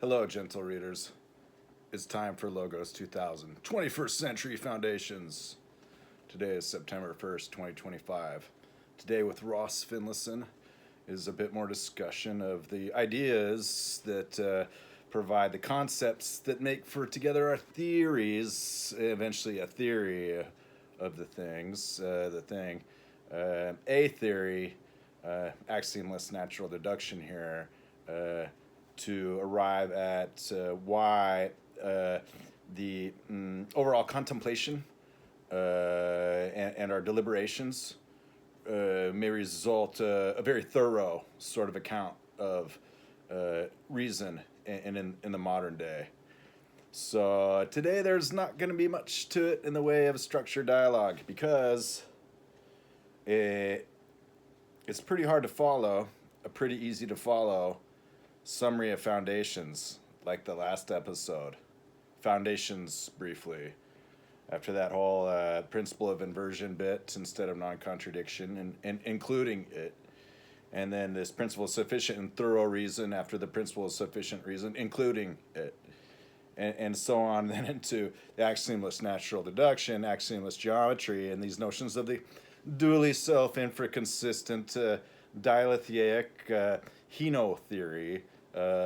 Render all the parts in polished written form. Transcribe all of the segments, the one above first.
Hello, gentle readers. It's time for Logos 2000, 21st Century Foundations. Today is September 1st, 2025. Today with Ross Finlayson is a bit more discussion of the ideas that provide the concepts that make for together our theories, eventually a theory of the things, the thing. A theory, axiomless natural deduction here, to arrive at why the overall contemplation and our deliberations may result a very thorough sort of account of reason in the modern day. So today there's not going to be much to it in the way of structured dialogue because it's pretty hard to follow, pretty easy to follow summary of foundations like the last episode. Foundations briefly. After that whole principle of inversion bit instead of non-contradiction and including it. And then this principle of sufficient and thorough reason after the principle of sufficient reason, including it. And so on then into the axiomless natural deduction, axiomless geometry, and these notions of the dually self-infraconsistent dilitheic heno-theory.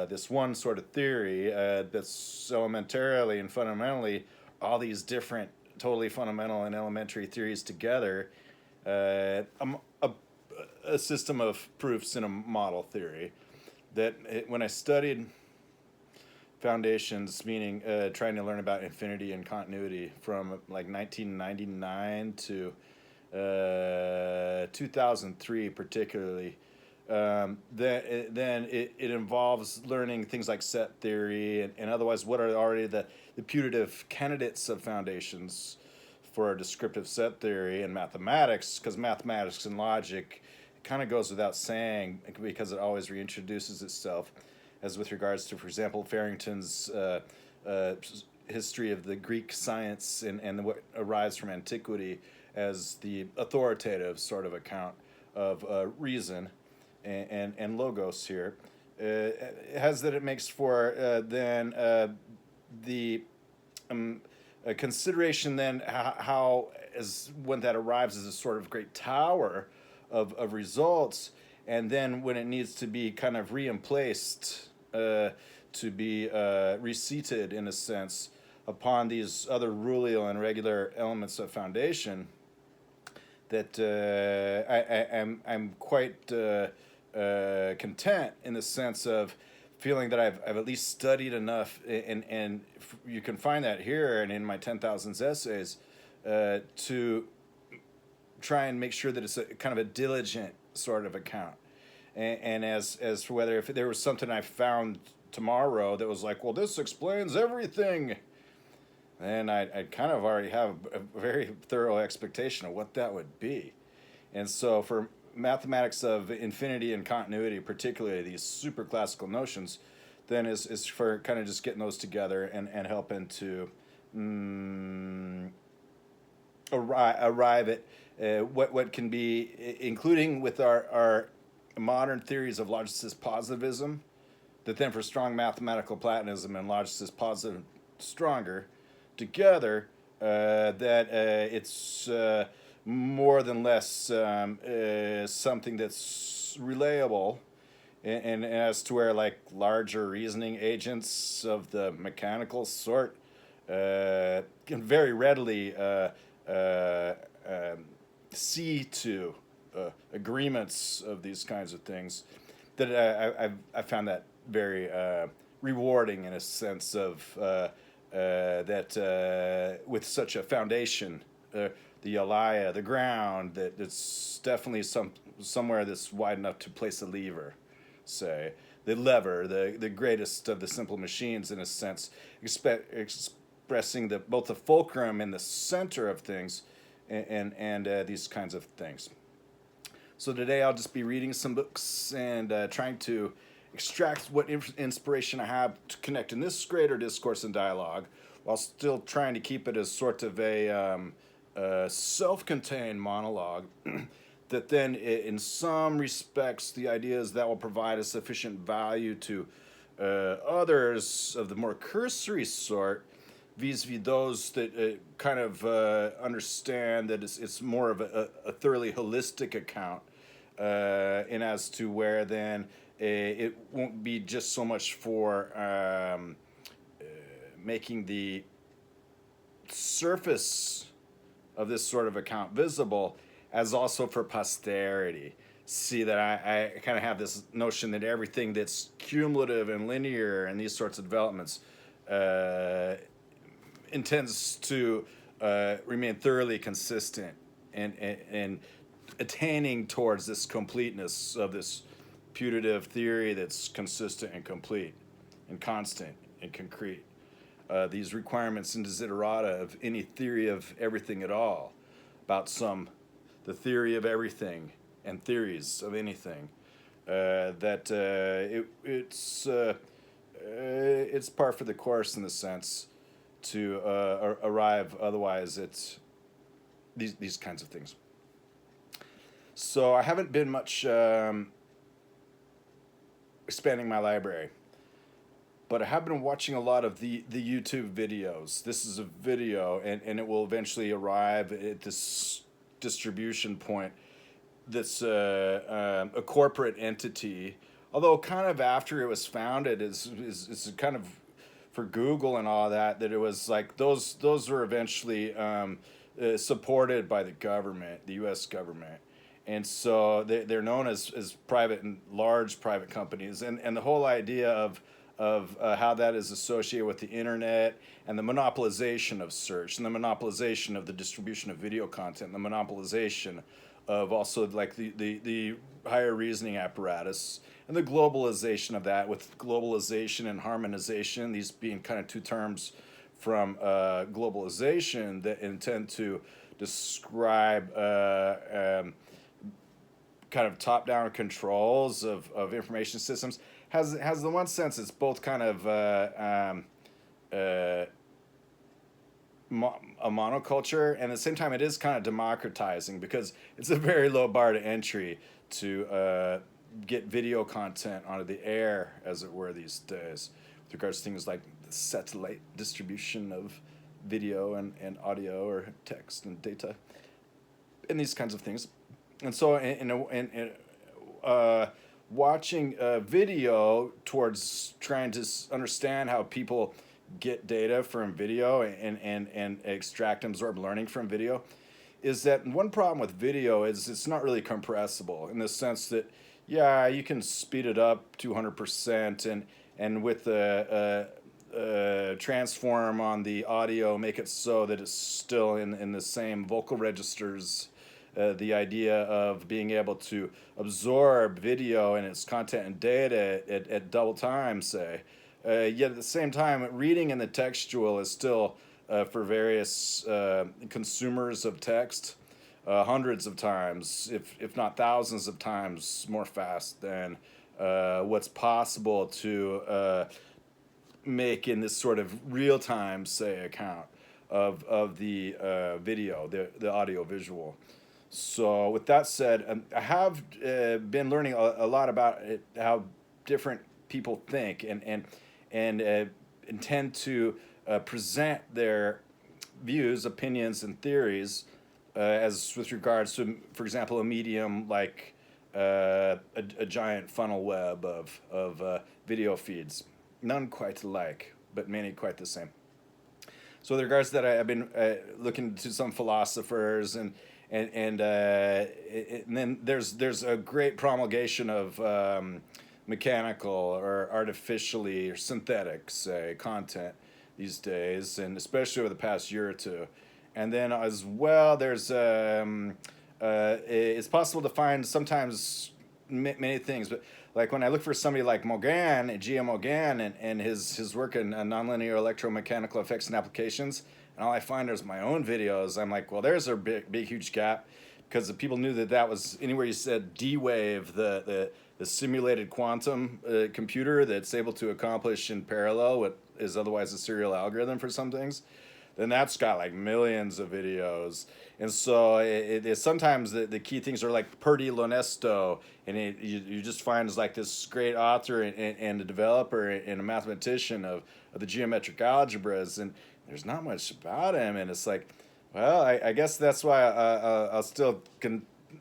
This one sort of theory that's elementarily and fundamentally all these different totally fundamental and elementary theories together, a system of proofs in a model theory that when I studied foundations, meaning trying to learn about infinity and continuity from like 1999 to 2003 particularly, then it involves learning things like set theory and otherwise what are already the putative candidates of foundations for a descriptive set theory and mathematics, because mathematics and logic kind of goes without saying because it always reintroduces itself, as with regards to, for example, Farrington's history of the Greek science and what arrives from antiquity as the authoritative sort of account of reason and logos here. It has that it makes for then the consideration then how as when that arrives as a sort of great tower of results, and then when it needs to be kind of reemplaced to be reseated in a sense upon these other rulio and regular elements of foundation, that I'm quite content in the sense of feeling that I've at least studied enough, and you can find that here and in my 10,000 essays, to try and make sure that it's a kind of a diligent sort of account. And as for whether if there was something I found tomorrow that was like, well, this explains everything, then I'd kind of already have a very thorough expectation of what that would be. And so for mathematics of infinity and continuity, particularly these super classical notions, then is for kind of just getting those together and helping to arrive at what can be, including with our modern theories of logicist positivism, that then for strong mathematical platonism and logicist positive stronger together, that it's more than less something that's relayable, and as to where like larger reasoning agents of the mechanical sort can very readily see to agreements of these kinds of things, that I found that very rewarding in a sense of that with such a foundation, the alaya, the ground, that it's definitely somewhere that's wide enough to place a lever, say. The lever, the greatest of the simple machines in a sense, expressing both the fulcrum and the center of things and these kinds of things. So today I'll just be reading some books and trying to extract what inspiration I have to connect in this greater discourse and dialogue, while still trying to keep it as sort of a self-contained monologue that then in some respects the ideas that will provide a sufficient value to Others of the more cursory sort, vis-a-vis those that kind of understand that it's more of a thoroughly holistic account, and as to where then it won't be just so much for making the surface of this sort of account visible, as also for posterity. See that I kind of have this notion that everything that's cumulative and linear and these sorts of developments intends to remain thoroughly consistent and attaining towards this completeness of this putative theory that's consistent and complete and constant and concrete. These requirements and desiderata of any theory of everything at all, about the theory of everything and theories of anything, it's par for the course in the sense to arrive. Otherwise, it's these kinds of things. So I haven't been much expanding my library, but I have been watching a lot of the YouTube videos. This is a video, and it will eventually arrive at this distribution point that's a corporate entity, although kind of after it was founded is kind of for Google and all that it was like those were eventually supported by the government, the U.S. government. And so they're known as private and large private companies, and the whole idea of how that is associated with the internet and the monopolization of search and the monopolization of the distribution of video content, and the monopolization of also like the higher reasoning apparatus, and the globalization of that, with globalization and harmonization, these being kind of two terms from globalization that intend to describe kind of top-down controls of information systems. Has the one sense it's both kind of a monoculture, and at the same time it is kind of democratizing, because it's a very low bar to entry to get video content onto the air, as it were, these days, with regards to things like the satellite distribution of video and audio or text and data and these kinds of things. And so watching video towards trying to understand how people get data from video and extract and absorb learning from video, is that one problem with video is it's not really compressible, in the sense that, yeah, you can speed it up 200% and with the transform on the audio make it so that it's still in the same vocal registers. The idea of being able to absorb video and its content and data at double time, say. Yet at the same time, reading in the textual is still, for various consumers of text, hundreds of times, if not thousands of times more fast than what's possible to make in this sort of real-time, say, account of the video, the audio-visual. So with that said, I have been learning a lot about how different people think and intend to present their views, opinions, and theories as with regards to, for example, a medium like a giant funnel web of video feeds. None quite alike, but many quite the same. So with regards to that, I've been looking to some philosophers and then there's a great promulgation of mechanical or artificially or synthetic, say, content these days, and especially over the past year or two. And then as well, there's it's possible to find sometimes many things, but like when I look for somebody like Maugin, G.M. Maugin, and his work in nonlinear electromechanical effects and applications, and all I find is my own videos. I'm like, well, there's a big huge gap, because the people knew that was anywhere you said D-wave, the simulated quantum computer that's able to accomplish in parallel what is otherwise a serial algorithm for some things. then that's got like millions of videos. And so sometimes the key things are like Pertti Lounesto, and you just find like this great author and a developer and a mathematician of the geometric algebras, and there's not much about him, and it's like, well, I guess that's why I'll still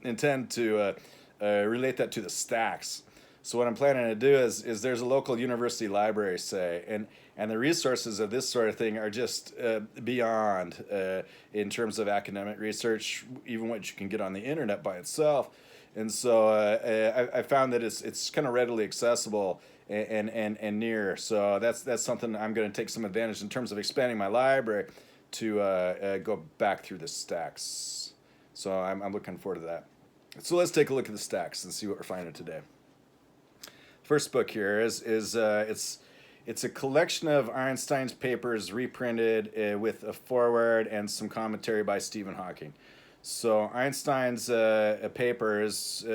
intend to relate that to the stacks. So what I'm planning to do is there's a local university library, say, and the resources of this sort of thing are just beyond in terms of academic research, even what you can get on the internet by itself. And so I found that it's kind of readily accessible and near. So that's something I'm going to take some advantage in terms of expanding my library to go back through the stacks. So I'm looking forward to that. So let's take a look at the stacks and see what we're finding today. First book here is it's a collection of Einstein's papers reprinted with a foreword and some commentary by Stephen Hawking. So Einstein's papers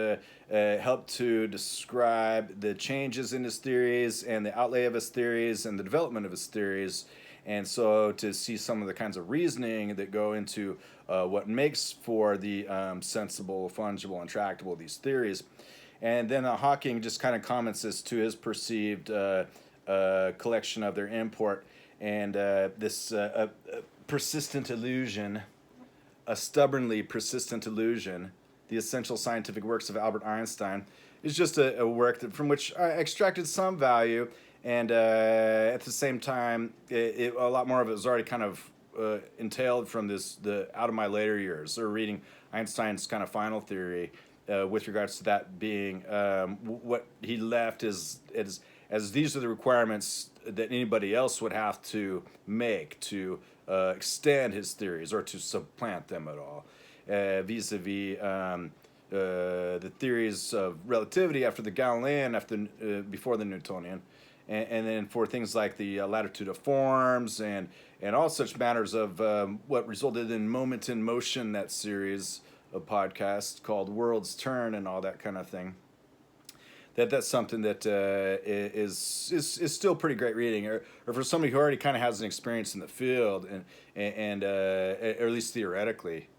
help to describe the changes in his theories and the outlay of his theories and the development of his theories. And so to see some of the kinds of reasoning that go into what makes for the sensible, fungible, and tractable these theories. And then Hawking just kind of comments as to his perceived collection of their import and this persistent illusion, a stubbornly persistent illusion, the essential scientific works of Albert Einstein, is just a work from which I extracted some value, and at the same time, a lot more of it was already kind of entailed from out of my later years, or reading Einstein's kind of final theory. With regards to that being what he left as these are the requirements that anybody else would have to make to extend his theories or to supplant them at all, vis-a-vis the theories of relativity after the Galilean, before the Newtonian, and then for things like the latitude of forms and all such matters of what resulted in Moment in Motion, that series a podcast called World's Turn and all that kind of thing. That's something that is still pretty great reading, or for somebody who already kind of has an experience in the field and or at least theoretically.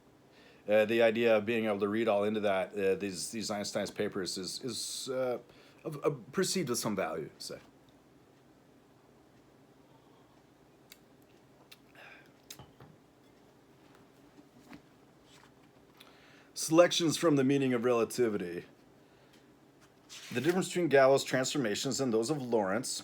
The idea of being able to read all into that these Einstein's papers is perceived with some value, say. Selections from the Meaning of Relativity. The difference between Galois transformations and those of Lorentz.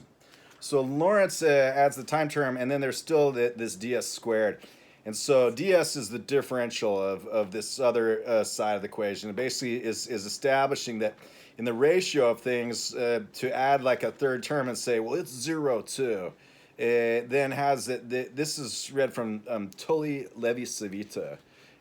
So Lorentz adds the time term, and then there's still this ds squared. And so ds is the differential of this other side of the equation. It basically is establishing that in the ratio of things, to add like a third term and say, well, it's 0 too. Then has this is read from Tully Levi-Civita,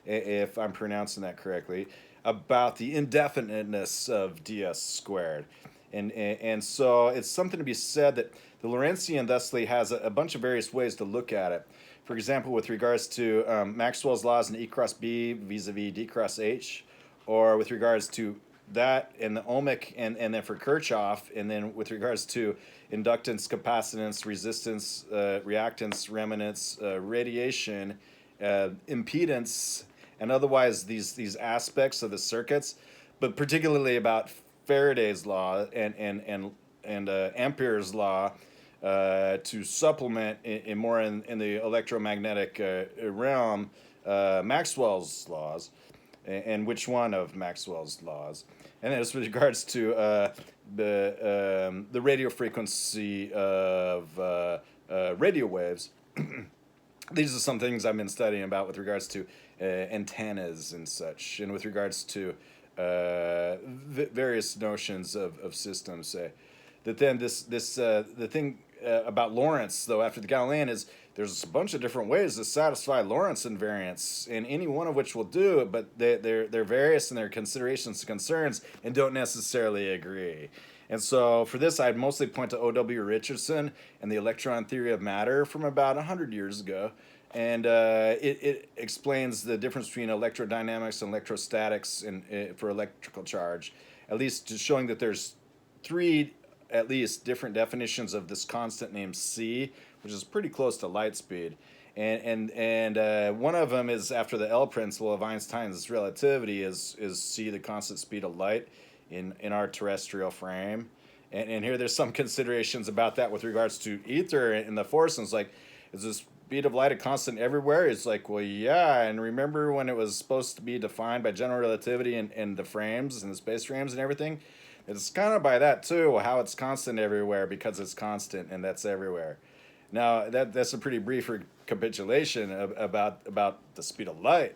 if I'm pronouncing that correctly, about the indefiniteness of ds squared. And so it's something to be said that the Lorentzian thusly has a bunch of various ways to look at it. For example, with regards to Maxwell's laws and E cross B vis-a-vis D cross H, or with regards to that and the ohmic, and then for Kirchhoff, and then with regards to inductance, capacitance, resistance, reactance, remanence, radiation, impedance, and otherwise these aspects of the circuits, but particularly about Faraday's law and Ampere's law to supplement more in the electromagnetic realm Maxwell's laws, and which one of Maxwell's laws. And then as with regards to the radio frequency of radio waves, these are some things I've been studying about with regards to antennas and such, and with regards to various notions of systems. Say that then the thing about Lorentz, though, after the Galilean, is there's a bunch of different ways to satisfy Lorentz invariance, and any one of which will do it, but they're various in their considerations and concerns and don't necessarily agree. And so for this, I'd mostly point to O.W. Richardson and the electron theory of matter from about 100 years ago. And it explains the difference between electrodynamics and electrostatics for electrical charge, at least showing that there's 3 at least different definitions of this constant named c, which is pretty close to light speed. And one of them is after the L principle of Einstein's relativity is c, the constant speed of light in our terrestrial frame. And here there's some considerations about that with regards to ether and the force. And it's like, is the speed of light a constant everywhere? It's like, well, yeah. And remember when it was supposed to be defined by general relativity and the frames and the space frames and everything? It's kind of by that too, how it's constant everywhere because it's constant and that's everywhere. Now that's a pretty brief recapitulation about the speed of light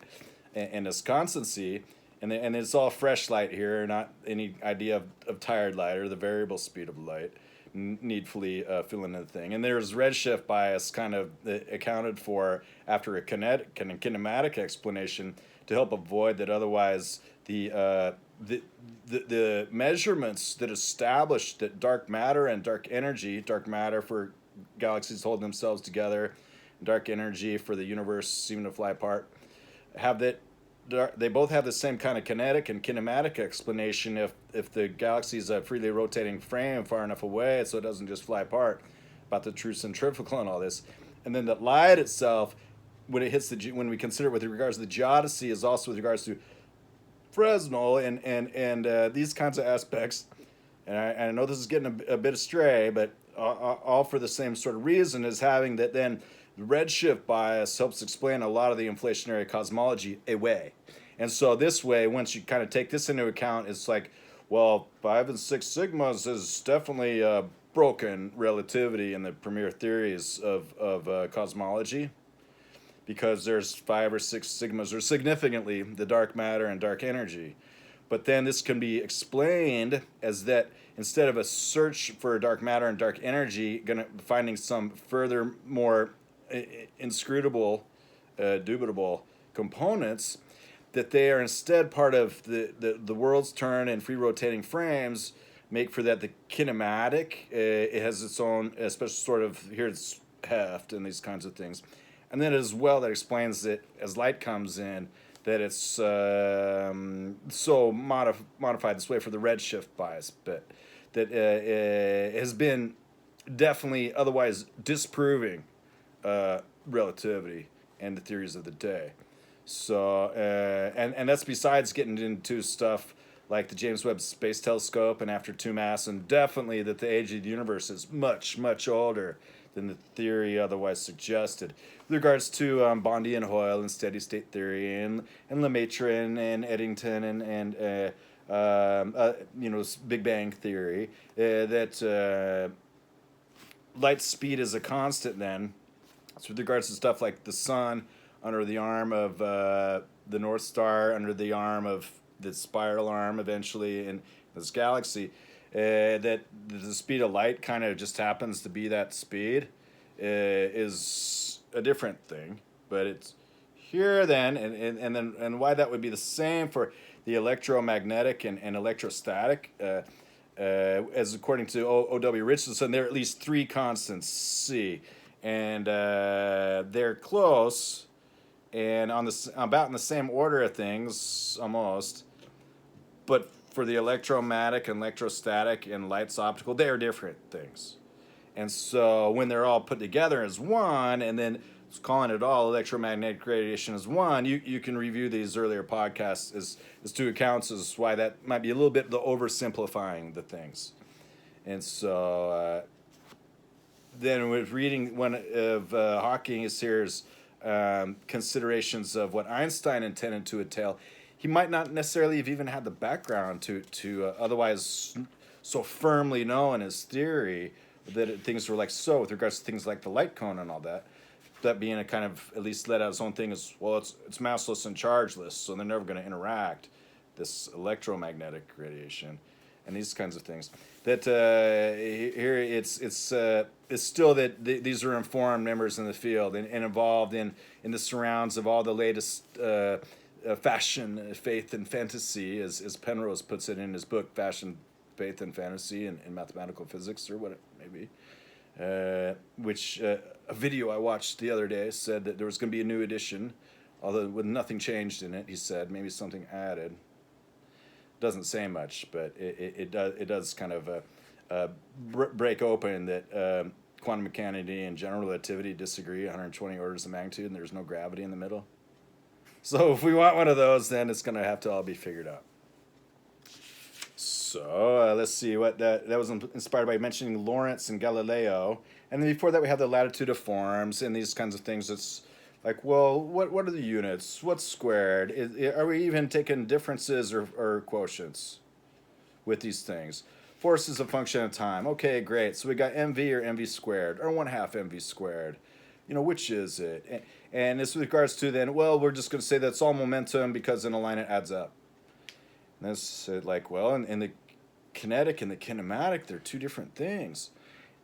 and its constancy, and it's all fresh light here, not any idea of tired light or the variable speed of light needfully filling in the thing. And there's redshift bias kind of accounted for after a kinematic explanation to help avoid that. Otherwise, the measurements that establish that dark matter and dark energy, dark matter for galaxies holding themselves together, dark energy for the universe seeming to fly apart, have that they both have the same kind of kinetic and kinematic explanation if the galaxy is a freely rotating frame far enough away so it doesn't just fly apart, about the true centrifugal and all this. And then that light itself, when it hits when we consider it with regards to the geodesy, is also with regards to Fresnel and these kinds of aspects. And I know this is getting a bit astray, but all for the same sort of reason, is having that then the redshift bias helps explain a lot of the inflationary cosmology away. And so this way, once you kind of take this into account, it's like, well, 5 and 6 sigmas is definitely broken relativity in the premier theories of cosmology, because there's 5 or 6 sigmas, or significantly the dark matter and dark energy. But then this can be explained as that instead of a search for dark matter and dark energy, finding some further, more inscrutable, dubitable components, that they are instead part of the world's turn and free rotating frames, make for that the kinematic, it has its own special sort of, here it's heft and these kinds of things. And then as well, that explains that as light comes in, that it's so modified this way for the redshift bias, but that has been definitely otherwise disproving relativity and the theories of the day. So, and that's besides getting into stuff like the James Webb Space Telescope and after 2 mass, and definitely that the age of the universe is much, much older than the theory otherwise suggested. With regards to Bondi and Hoyle and steady state theory and Lemaitre and Eddington and Big Bang theory, that light speed is a constant then. So with regards to stuff like the sun under the arm of the North Star, under the arm of the spiral arm eventually in this galaxy, that the speed of light kind of just happens to be that speed, is a different thing. But it's here then, and why that would be the same for the electromagnetic and electrostatic, as according to O.W. Richardson, there are at least 3 constants C, and they're close and about in the same order of things almost, but for the electromagnetic and electrostatic and light's optical, they are different things. And so when they're all put together as one, and then calling it all electromagnetic radiation as one, you can review these earlier podcasts as 2 accounts as why that might be a little bit the oversimplifying the things. And so then with reading one of Hawking's here's considerations of what Einstein intended to entail, he might not necessarily have even had the background to otherwise so firmly know in his theory that things were like so with regards to things like the light cone and all that. That being a kind of at least let out its own thing as well. It's massless and chargeless, so they're never going to interact. This electromagnetic radiation and these kinds of things. That here it's still that these are informed members in the field and involved in the surrounds of all the latest fashion, faith, and fantasy, as Penrose puts it in his book, Fashion, Faith, and Fantasy in Mathematical Physics, or what it may be. Which a video I watched the other day said that there was going to be a new edition, although with nothing changed in it, he said, maybe something added. Doesn't say much, but it does kind of break open that quantum mechanics and general relativity disagree 120 orders of magnitude and there's no gravity in the middle? So if we want one of those, then it's going to have to all be figured out. So let's see what that was inspired by mentioning Lorentz and Galileo. And then before that we have the latitudinal and these kinds of things. It's like, well, what are the units? What's squared? Are we even taking differences or quotients with these things? Force is a function of time. Okay, great. So we got mv or mv squared or 1/2 mv squared. You know, which is it? And this with regards to then, well, we're just going to say that's all momentum because in a line it adds up. And that's like, well, in the kinetic and the kinematic, they're two different things.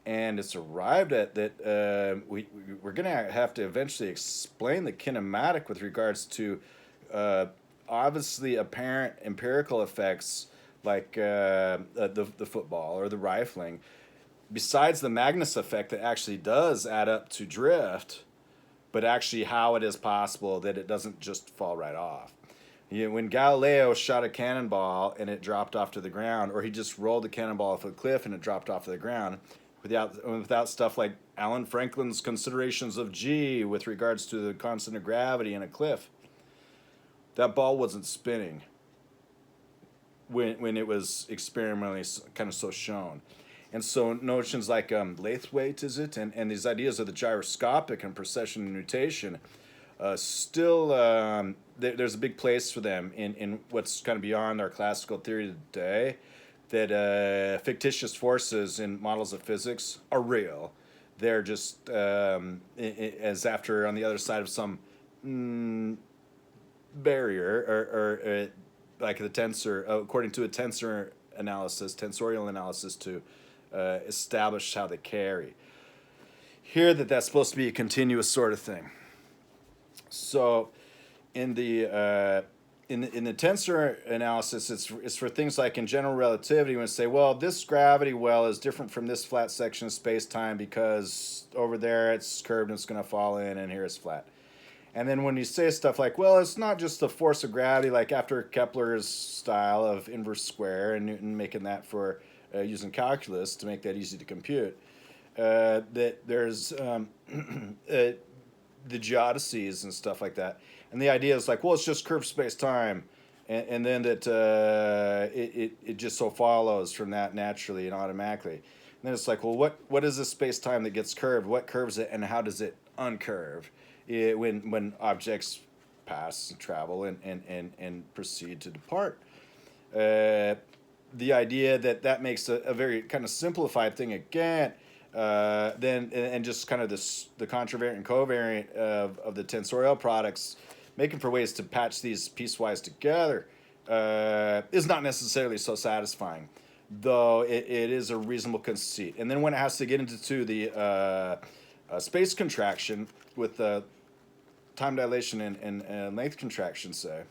And it's arrived at that we're going to have to eventually explain the kinematic with regards to obviously apparent empirical effects like the football or the rifling, besides the Magnus effect that actually does add up to drift, but actually how it is possible that it doesn't just fall right off. When Galileo shot a cannonball and it dropped off to the ground, or he just rolled the cannonball off a cliff and it dropped off to the ground, without stuff like Allan Franklin's considerations of G with regards to the constant of gravity in a cliff, that ball wasn't spinning when it was experimentally kind of so shown. And so notions like Laithwaite, is it, and these ideas of the gyroscopic and precession and nutation, still there's a big place for them in what's kind of beyond our classical theory today, that fictitious forces in models of physics are real. They're just as after on the other side of some barrier or like the tensor, according to a tensorial analysis to establish how they carry. Here that's supposed to be a continuous sort of thing. So in the tensor analysis, it's for things like in general relativity, when we say, well, this gravity well is different from this flat section of space-time because over there it's curved and it's going to fall in, and here it's flat. And then when you say stuff like, well, it's not just the force of gravity, like after Kepler's style of inverse square and Newton making that for using calculus to make that easy to compute, that there's the geodesies and stuff like that. And the idea is like, well, it's just curved space-time, and then that it just so follows from that naturally and automatically. And then it's like, well, what is this space-time that gets curved? What curves it, and how does it uncurve when objects pass and travel and proceed to depart? The idea that makes a very kind of simplified thing again, then and just kind of the contravariant and covariant of the tensorial products, making for ways to patch these piecewise together, is not necessarily so satisfying, though it is a reasonable conceit. And then when it has to get into the space contraction with the time dilation and length contraction, say,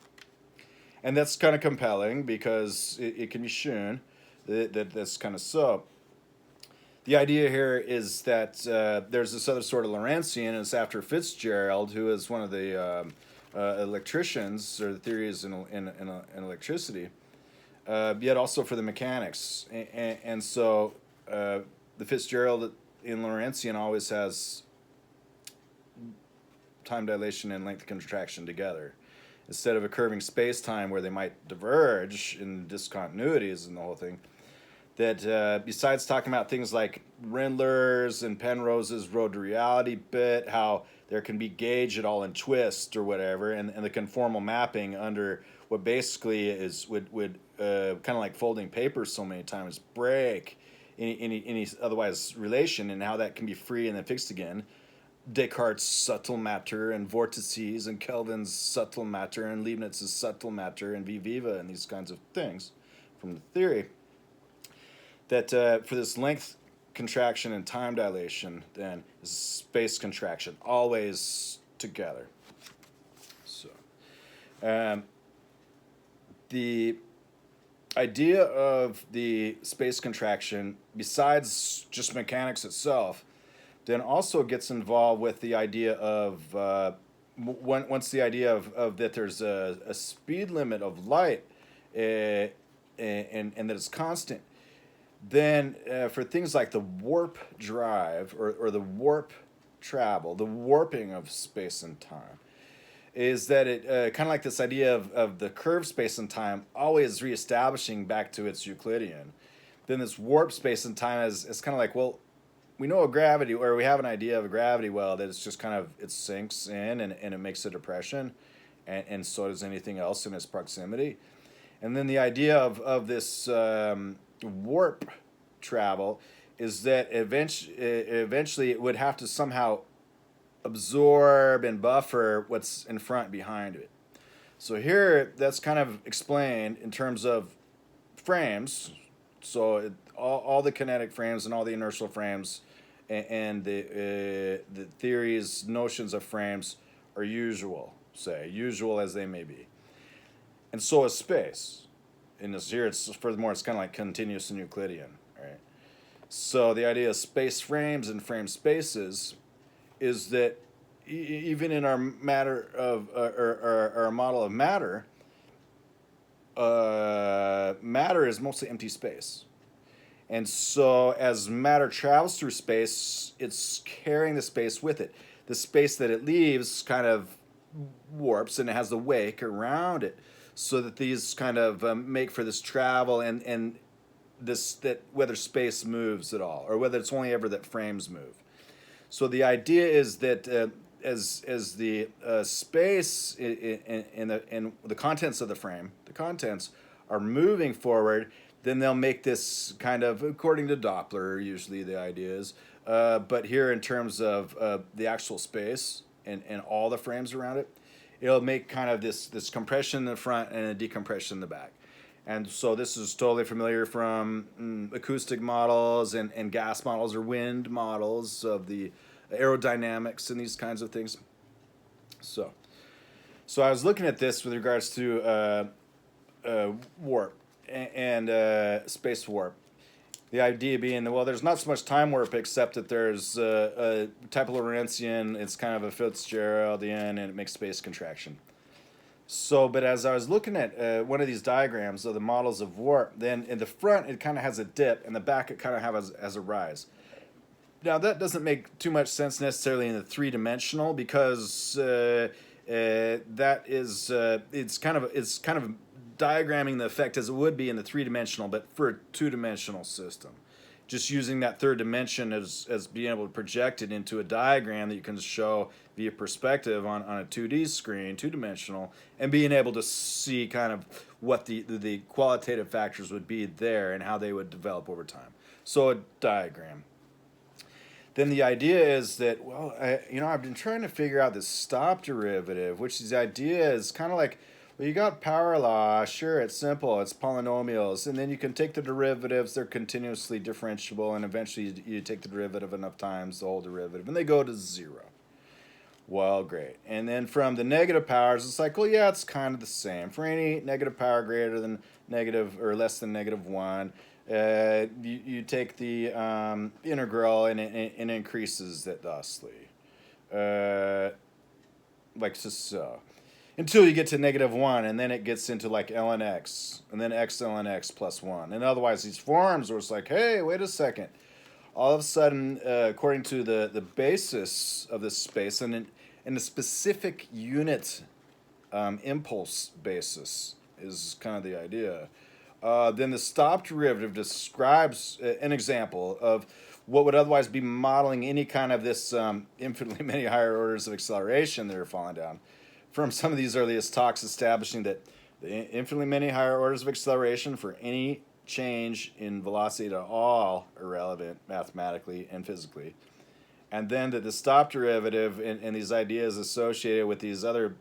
and that's kind of compelling because it can be shown that's kind of so. The idea here is that there's this other sort of Lorentzian, and it's after Fitzgerald, who is one of the electricians, or the theories in electricity, yet also for the mechanics. And so the Fitzgerald in Lorentzian always has time dilation and length contraction together, instead of a curving space-time where they might diverge in discontinuities and the whole thing. That besides talking about things like Rindler's and Penrose's road to reality bit, how there can be gauge at all in twist or whatever, and the conformal mapping under what basically would kind of like folding paper so many times break any otherwise relation, and how that can be free and then fixed again. Descartes' subtle matter and vortices, and Kelvin's subtle matter and Leibniz's subtle matter and viva and these kinds of things from the theory. That for this length contraction and time dilation, then is space contraction, always together. So, the idea of the space contraction, besides just mechanics itself, then also gets involved with the idea of once the idea of that there's a speed limit of light and that it's constant. Then for things like the warp drive or the warp travel, the warping of space and time, is that it kind of like this idea of the curved space and time always reestablishing back to its Euclidean. Then this warp space and time is kind of like, well, we know a gravity, or we have an idea of a gravity well that it's just kind of, it sinks in and it makes a depression, and so does anything else in its proximity. And then the idea of this warp travel is that eventually it would have to somehow absorb and buffer what's in front behind it. So here, that's kind of explained in terms of frames. So all the kinetic frames and all the inertial frames and the theories, notions of frames are usual as they may be. And so is space. In this here, it's furthermore, it's kind of like continuous and Euclidean, right? So the idea of space frames and frame spaces is that even in our matter of or our model of matter, matter is mostly empty space. And so as matter travels through space, it's carrying the space with it. The space that it leaves kind of warps and it has the wake around it, so that these kind of make for this travel and this, that whether space moves at all or whether it's only ever that frames move. So the idea is that as the space in the contents of the frame, the contents are moving forward, then they'll make this kind of, according to Doppler, usually the idea is, but here in terms of the actual space and all the frames around it, it'll make kind of this compression in the front and a decompression in the back. And so this is totally familiar from acoustic models and gas models or wind models of the aerodynamics and these kinds of things. So I was looking at this with regards to warp and space warp. The idea being that, well, there's not so much time warp except that there's a type of Lorentzian, it's kind of a Fitzgeraldian, and it makes space contraction. So, but as I was looking at one of these diagrams of the models of warp, then in the front it kind of has a dip, and the back it kind of has a rise. Now that doesn't make too much sense necessarily in the three-dimensional, because that is it's kind of diagramming the effect as it would be in the three-dimensional, but for a two-dimensional system. Just using that third dimension as being able to project it into a diagram that you can show via perspective on a 2D screen, two-dimensional, and being able to see kind of what the qualitative factors would be there and how they would develop over time. So a diagram. Then the idea is that, well, I've been trying to figure out this stop derivative, which is the idea is kind of like, well, you got power law, sure, it's simple, it's polynomials, and then you can take the derivatives, they're continuously differentiable, and eventually you take the derivative enough times, the whole derivative, and they go to zero. Well, great. And then from the negative powers, it's like, well, yeah, it's kind of the same. For any negative power greater than negative or less than -1, you take the integral and it increases it thusly, like so. Until you get to -1, and then it gets into like ln x, and then x ln x plus 1. And otherwise, these forms where it's like, hey, wait a second. All of a sudden, according to the basis of this space, and in a specific unit impulse basis is kind of the idea. Then the stop derivative describes an example of what would otherwise be modeling any kind of this infinitely many higher orders of acceleration that are falling down. From some of these earliest talks establishing that the infinitely many higher orders of acceleration for any change in velocity at all are relevant mathematically and physically. And then that the stop derivative and these ideas associated with these other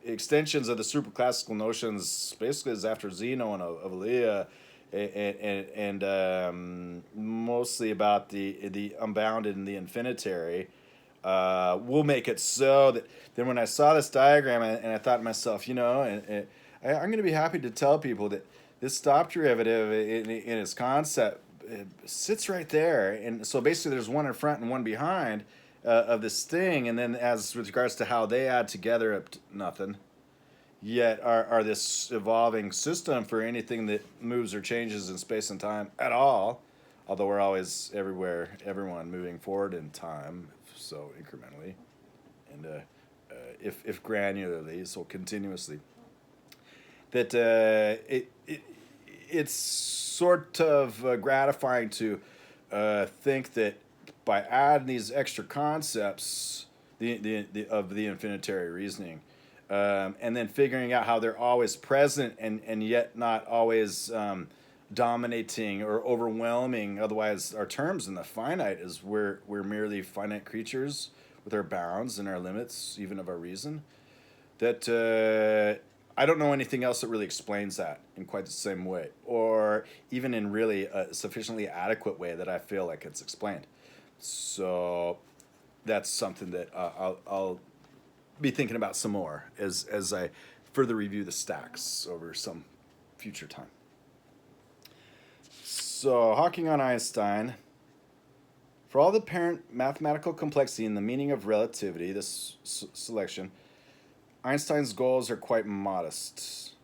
extensions of the superclassical notions, basically is after Zeno and Ovalia, and mostly about the unbounded and the infinitary, will make it so that then when I saw this diagram and I thought to myself, I'm going to be happy to tell people that this stop derivative in its concept sits right there, and so basically there's one in front and one behind of this thing, and then as with regards to how they add together up to nothing, yet are this evolving system for anything that moves or changes in space and time at all. Although we're always everywhere, everyone moving forward in time, so incrementally, and if granularly, so continuously. That it's sort of gratifying to think that by adding these extra concepts of the infinitary reasoning, and then figuring out how they're always present and yet not always dominating or overwhelming. Otherwise, our terms in the finite is we're merely finite creatures with our bounds and our limits, even of our reason. That I don't know anything else that really explains that in quite the same way, or even in really a sufficiently adequate way that I feel like it's explained. So that's something that I'll be thinking about some more as I further review the stacks over some future time. So, Hawking on Einstein. For all the apparent mathematical complexity in the meaning of relativity, this selection, Einstein's goals are quite modest.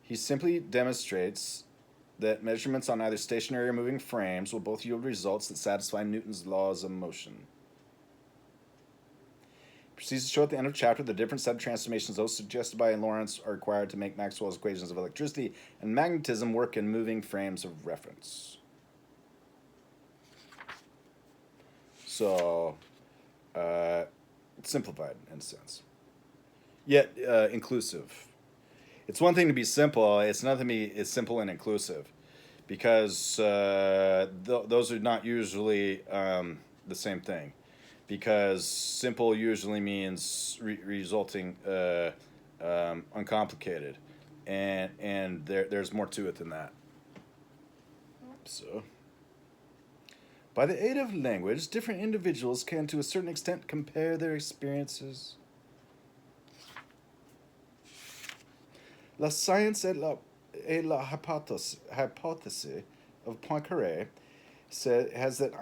He simply demonstrates that measurements on either stationary or moving frames will both yield results that satisfy Newton's laws of motion. He proceeds to show at the end of the chapter the different set of transformations those suggested by Lorentz are required to make Maxwell's equations of electricity and magnetism work in moving frames of reference. So, it's simplified in a sense, yet inclusive. It's one thing to be simple, it's another thing to be simple and inclusive, because those are not usually the same thing. Because simple usually means resulting uncomplicated, and there's more to it than that. So, by the aid of language, different individuals can, to a certain extent, compare their experiences. La science et la hypothèse of Poincaré has that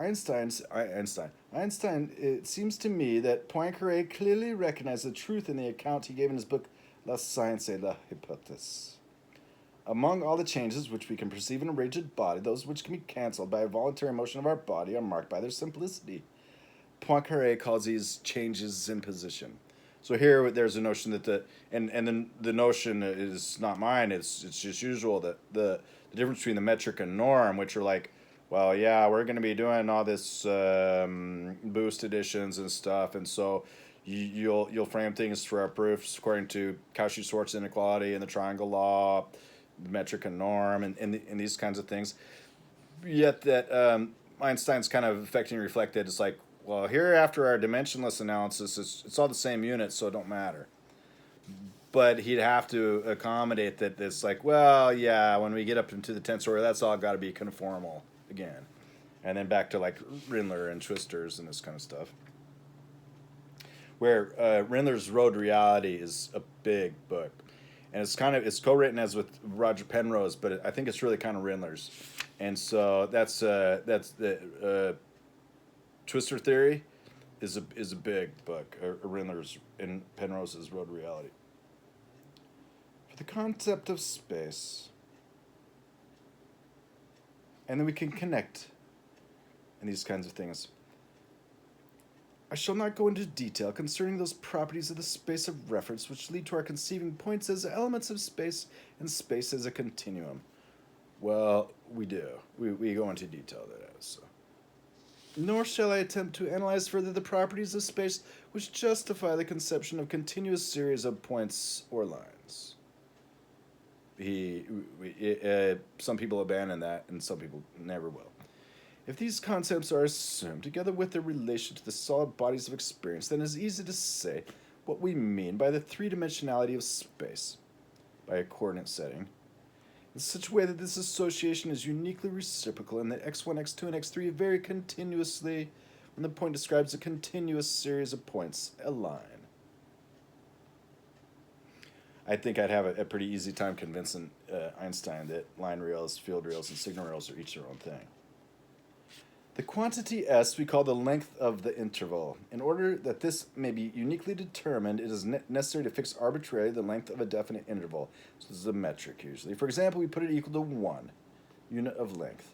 Einstein, it seems to me that Poincaré clearly recognized the truth in the account he gave in his book La Science et la Hypothèse. Among all the changes which we can perceive in a rigid body, those which can be cancelled by a voluntary motion of our body are marked by their simplicity. Poincaré calls these changes in position. So here there's a notion that the notion is not mine, it's just usual that the difference between the metric and norm, which are like, well, yeah, we're going to be doing all this boost additions and stuff, and so you'll frame things for our proofs according to Cauchy-Schwarz inequality and the triangle law, metric and norm, and these kinds of things. Yet that Einstein's kind of affecting reflected. It's like, well, here after our dimensionless analysis, it's all the same units, so it don't matter. But he'd have to accommodate that it's like, well, yeah, when we get up into the tensor, that's all got to be conformal again. And then back to like Rindler and twistors and this kind of stuff. Where Rindler's Road to Reality is a big book. And it's co-written as with Roger Penrose, but I think it's really kind of Rindler's. And so that's the Twistor Theory is a big book, Rindler's and Penrose's Road to Reality. For the concept of space, and then we can connect and these kinds of things. I shall not go into detail concerning those properties of the space of reference which lead to our conceiving points as elements of space and space as a continuum. Well, we do. We go into detail that is. So. Nor shall I attempt to analyze further the properties of space which justify the conception of continuous series of points or lines. Some people abandon that, and some people never will. If these concepts are assumed, together with their relation to the solid bodies of experience, then it is easy to say what we mean by the three-dimensionality of space, by a coordinate setting, in such a way that this association is uniquely reciprocal and that x1, x2, and x3 vary continuously when the point describes a continuous series of points, a line. I think I'd have a pretty easy time convincing Einstein that line rails, field rails, and signal rails are each their own thing. The quantity S we call the length of the interval. In order that this may be uniquely determined, it is necessary to fix arbitrarily the length of a definite interval. So this is a metric usually. For example, we put it equal to 1 unit of length.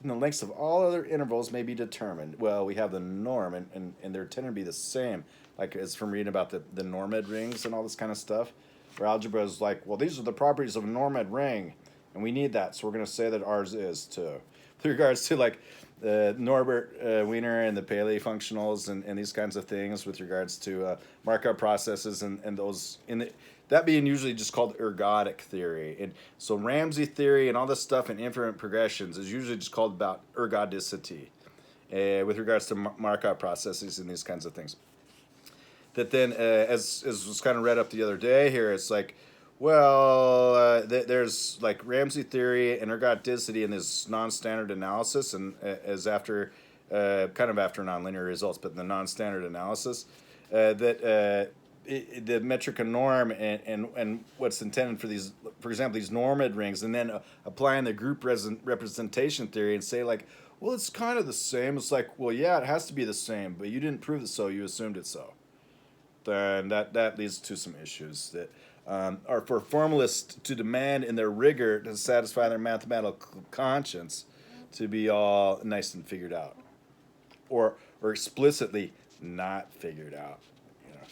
And the lengths of all other intervals may be determined. Well, we have the norm, and they're tending to be the same, like as from reading about the normad rings and all this kind of stuff, where algebra is like, well, these are the properties of a normad ring, and we need that, so we're going to say that ours is too. With regards to like Norbert Wiener and the Paley functionals and these kinds of things with regards to Markov processes and those in the, that being usually just called ergodic theory. And so Ramsey theory and all this stuff in infinite progressions is usually just called about ergodicity with regards to Markov processes and these kinds of things. That then, as was kind of read up the other day here, it's like, well, there's like Ramsey theory and ergodicity in this non-standard analysis, and as after, kind of after nonlinear results, but in the non-standard analysis, the metric and norm and what's intended for these, for example, these normad rings, and then applying the group representation theory and say like, well, it's kind of the same. It's like, well, yeah, it has to be the same, but you didn't prove it so, you assumed it so. Then that leads to some issues that are for formalists to demand in their rigor to satisfy their mathematical conscience to be all nice and figured out, or explicitly not figured out. You know.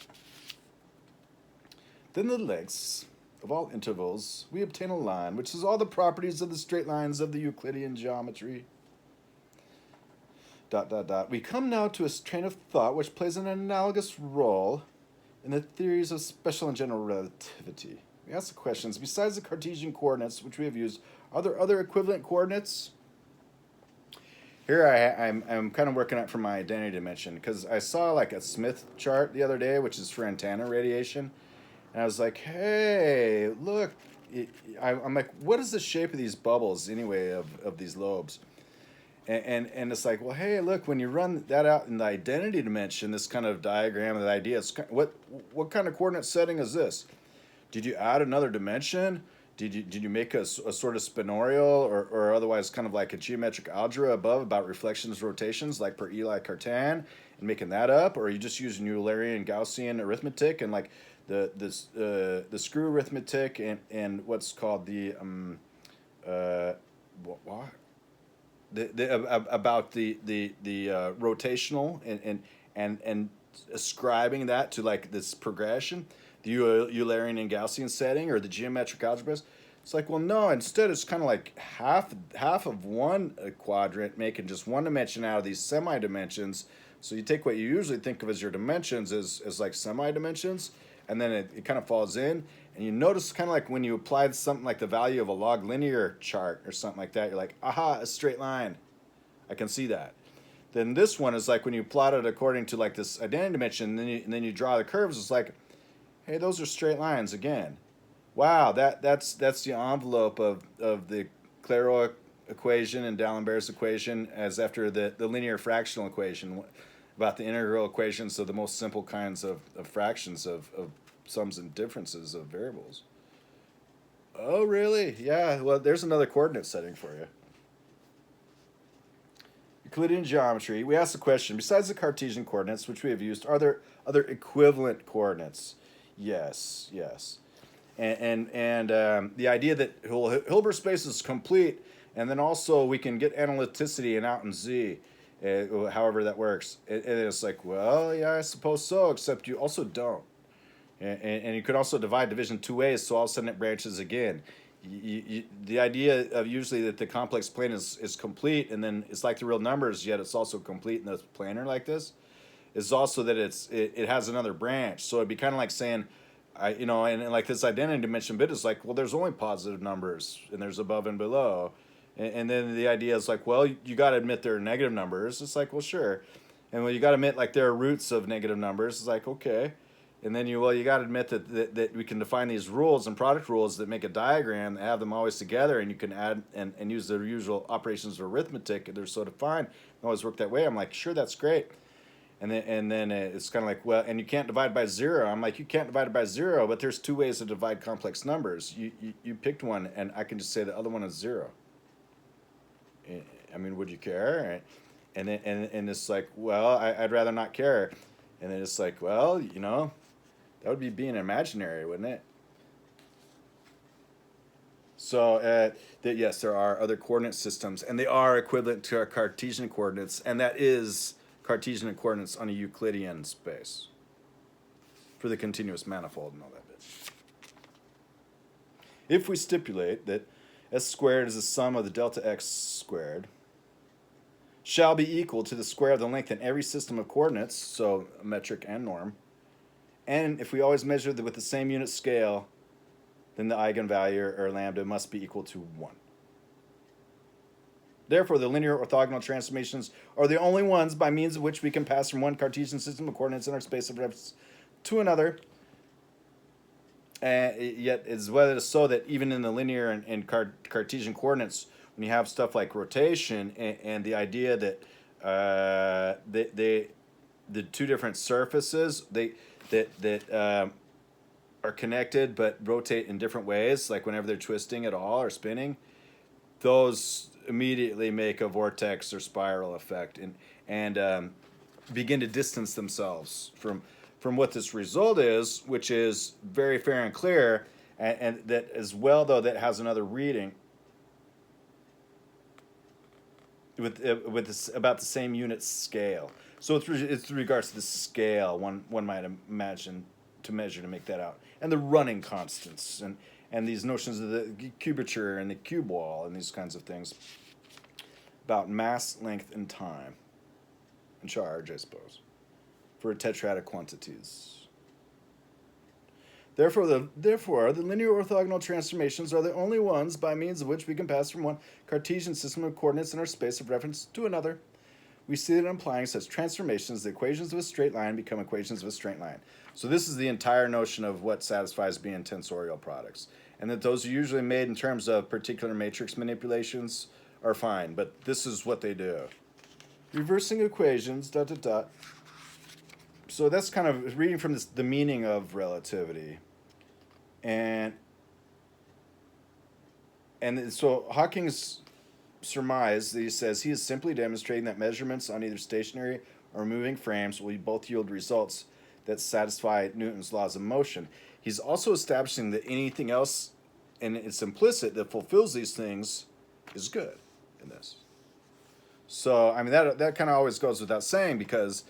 Then the lengths of all intervals, we obtain a line which has all the properties of the straight lines of the Euclidean geometry. ... We come now to a train of thought which plays an analogous role in the theories of special and general relativity. We ask the questions, besides the Cartesian coordinates which we have used, are there other equivalent coordinates? Here I'm kind of working out from my identity dimension, because I saw like a Smith chart the other day, which is for antenna radiation, and I was like, hey, look, I'm like, what is the shape of these bubbles anyway of these lobes? And it's like, well, hey, look, when you run that out in the identity dimension, this kind of diagram of the idea, it's, what kind of coordinate setting is this? Did you add another dimension? Did you make a sort of spinorial or otherwise kind of like a geometric algebra above about reflections, rotations, like per Eli Cartan, and making that up? Or are you just using Eulerian-Gaussian arithmetic and like the screw arithmetic and what's called the what? About the rotational and ascribing that to like this progression, the Eulerian and Gaussian setting or the geometric algebras. It's like, well, no, instead it's kind of like half of one quadrant making just one dimension out of these semi-dimensions. So you take what you usually think of as your dimensions as like semi-dimensions, and then it kind of falls in. And you notice kind of like when you applied something like the value of a log linear chart or something like that, you're like, aha, a straight line. I can see that. Then this one is like when you plot it according to like this identity dimension, and then you draw the curves, it's like, hey, those are straight lines again. Wow, that's the envelope of the Clairaut equation and D'Alembert's equation as after the linear fractional equation about the integral equations of the most simple kinds of fractions of sums and differences of variables. Oh, really? Yeah, well, there's another coordinate setting for you. Euclidean geometry, we ask the question, besides the Cartesian coordinates, which we have used, are there other equivalent coordinates? Yes. And the idea that Hilbert space is complete, and then also we can get analyticity and out in Z, however that works. And it's like, well, yeah, I suppose so, except you also don't. And you could also divide division two ways, so all of a sudden it branches again. The idea of usually that the complex plane is complete, and then it's like the real numbers, yet it's also complete in the planar like this, is also that it has another branch. So it'd be kind of like saying, and like this identity dimension bit is like, well, there's only positive numbers, and there's above and below. And then the idea is like, well, you got to admit there are negative numbers. It's like, well, sure. And well, you got to admit like there are roots of negative numbers. It's like, okay. And then you got to admit that we can define these rules and product rules that make a diagram, have them always together, and you can add and use the usual operations of arithmetic. They're so defined, they always work that way. I'm like, sure, that's great. And then it's kind of like, well, and you can't divide by zero. I'm like, you can't divide it by zero, but there's two ways to divide complex numbers. You picked one, and I can just say the other one is zero. I mean, would you care? And then, and it's like, well, I'd rather not care. And then it's like, well, that would be being imaginary, wouldn't it? So, yes, there are other coordinate systems, and they are equivalent to our Cartesian coordinates, and that is Cartesian coordinates on a Euclidean space for the continuous manifold and all that bit. If we stipulate that s squared is the sum of the delta x squared, shall be equal to the square of the length in every system of coordinates, so metric and norm, and if we always measure with the same unit scale, then the eigenvalue, or lambda, must be equal to 1. Therefore, the linear orthogonal transformations are the only ones by means of which we can pass from one Cartesian system of coordinates in our space of reference to another. Yet, it's whether it's so that even in the linear and Cartesian coordinates, when you have stuff like rotation and the idea that the two different surfaces that are connected but rotate in different ways, like whenever they're twisting at all or spinning, those immediately make a vortex or spiral effect and begin to distance themselves from what this result is, which is very fair and clear, and that as well, though, that has another reading with this, about the same unit scale. So it's with regards to the scale one might imagine to measure to make that out, and the running constants and these notions of the cubature and the cube wall and these kinds of things about mass, length, and time, and charge, I suppose, for tetradic quantities. Therefore, the linear orthogonal transformations are the only ones by means of which we can pass from one Cartesian system of coordinates in our space of reference to another. We see that implying such transformations, the equations of a straight line become equations of a straight line. So this is the entire notion of what satisfies being tensorial products. And that those are usually made in terms of particular matrix manipulations are fine, but this is what they do. Reversing equations, ... So that's kind of reading from the meaning of relativity. And so Hawking's surmise, he says, he is simply demonstrating that measurements on either stationary or moving frames will both yield results that satisfy Newton's laws of motion. He's also establishing that anything else, and it's implicit, that fulfills these things is good in this. So, I mean, that kind of always goes without saying, because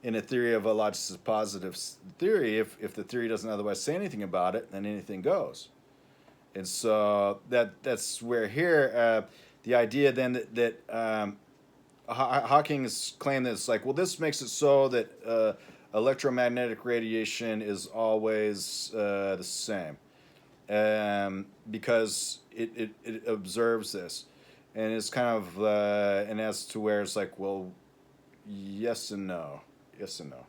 in a theory of a logicist positive theory, if the theory doesn't otherwise say anything about it, then anything goes. And so that's where here, the idea then that Hawking's claim that it's like, well, this makes it so that electromagnetic radiation is always the same, because it observes this. And it's kind of, and as to where it's like, well, yes and no. Yes and no.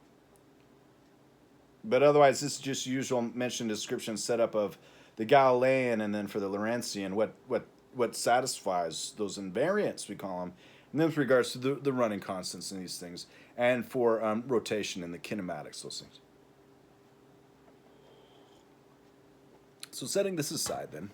But otherwise, this is just usual mention, description, setup of the Galilean, and then for the Lorentzian, what satisfies those invariants, we call them, and then with regards to the running constants in these things, and for rotation and the kinematics, those things. So setting this aside then,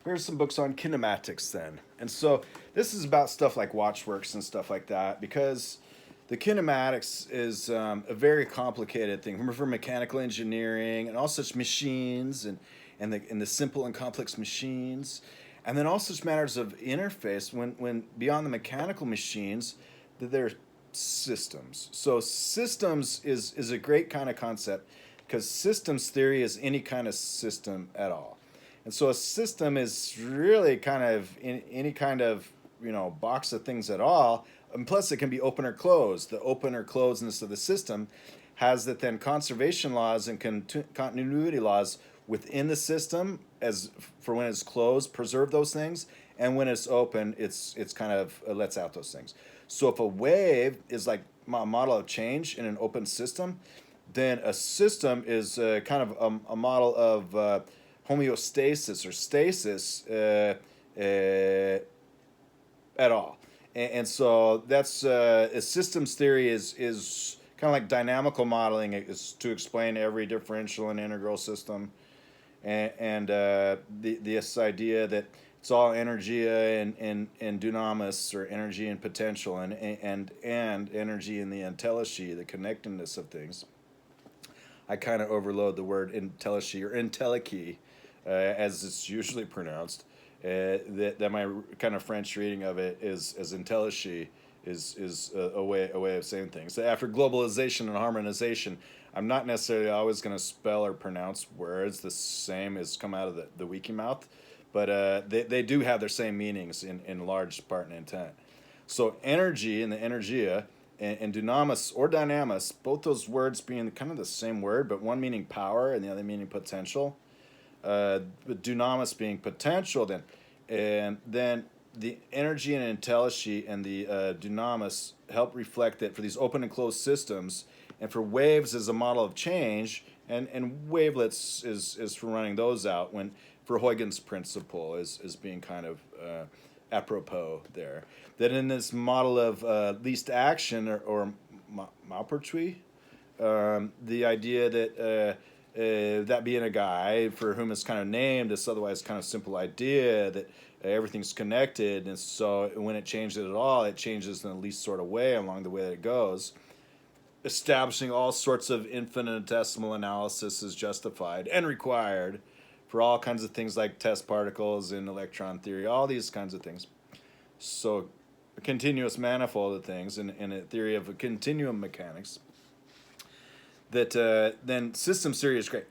here's some books on kinematics then. And so this is about stuff like watchworks and stuff like that, because the kinematics is a very complicated thing for mechanical engineering and all such machines and the simple and complex machines. And then all such matters of interface when beyond the mechanical machines, that they're systems. So systems is a great kind of concept, because systems theory is any kind of system at all. And so a system is really kind of any kind of, box of things at all. And plus it can be open or closed. The open or closedness of the system has that then conservation laws and continuity laws within the system, as for when it's closed, preserve those things. And when it's open, it's kind of lets out those things. So if a wave is like a model of change in an open system, then a system is kind of a model of homeostasis or stasis at all. And so that's a systems theory is kind of like dynamical modeling is to explain every differential and integral system. and this idea that it's all energia and dunamis, or energy and potential, and energy in the entelechy, the connectedness of things. I kind of overload the word entelechy or entelechy, as it's usually pronounced. That my kind of French reading of it is as entelechy is a way of saying things. So after globalization and harmonization, I'm not necessarily always going to spell or pronounce words the same as come out of the wiki mouth, but they do have their same meanings in large part and intent. So energy and the energia and dunamis or dynamis, both those words being kind of the same word, but one meaning power and the other meaning potential. But dunamis being potential, and then the energy and entelechy and the dunamis help reflect that for these open and closed systems, and for waves as a model of change, and wavelets is for running those out, when for Huygens principle is being kind of apropos there. That in this model of least action or Maupertuis, the idea that that being a guy for whom it's kind of named, this otherwise kind of simple idea that everything's connected, and so when it changes at all, it changes in the least sort of way along the way that it goes. Establishing all sorts of infinitesimal analysis is justified and required for all kinds of things like test particles and electron theory, all these kinds of things. So a continuous manifold of things in a theory of a continuum mechanics. That then system theory is great.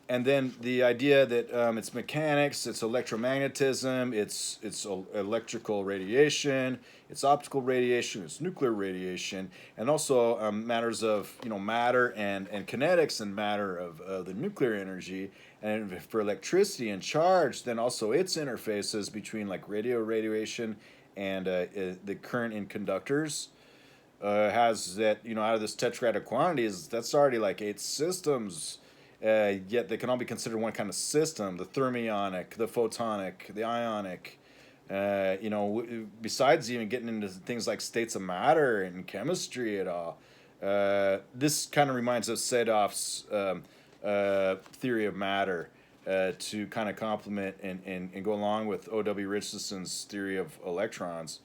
And then the idea that it's mechanics, it's electromagnetism, it's electrical radiation, it's optical radiation, it's nuclear radiation, and also matters of matter and kinetics and matter of the nuclear energy. And for electricity and charge, then also its interfaces between like radiation and the current in conductors. Has that, out of this tetradic quantities, that's already like 8 systems, yet they can all be considered one kind of system: the thermionic, the photonic, the ionic. Besides even getting into things like states of matter and chemistry at all. This kind of reminds us of Sedov's theory of matter, to kind of complement and go along with O.W. Richardson's theory of electrons.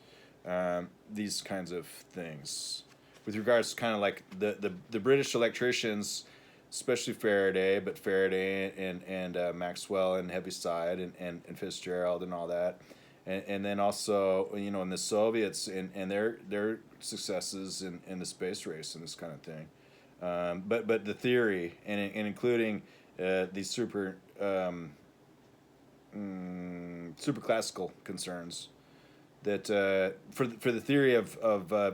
These kinds of things. With regards to kind of like the British electricians, especially Faraday, but Faraday and Maxwell and Heaviside and Fitzgerald and all that. And then also, in the Soviets and their successes in the space race and this kind of thing. But the theory and including these super classical concerns, that for the theory of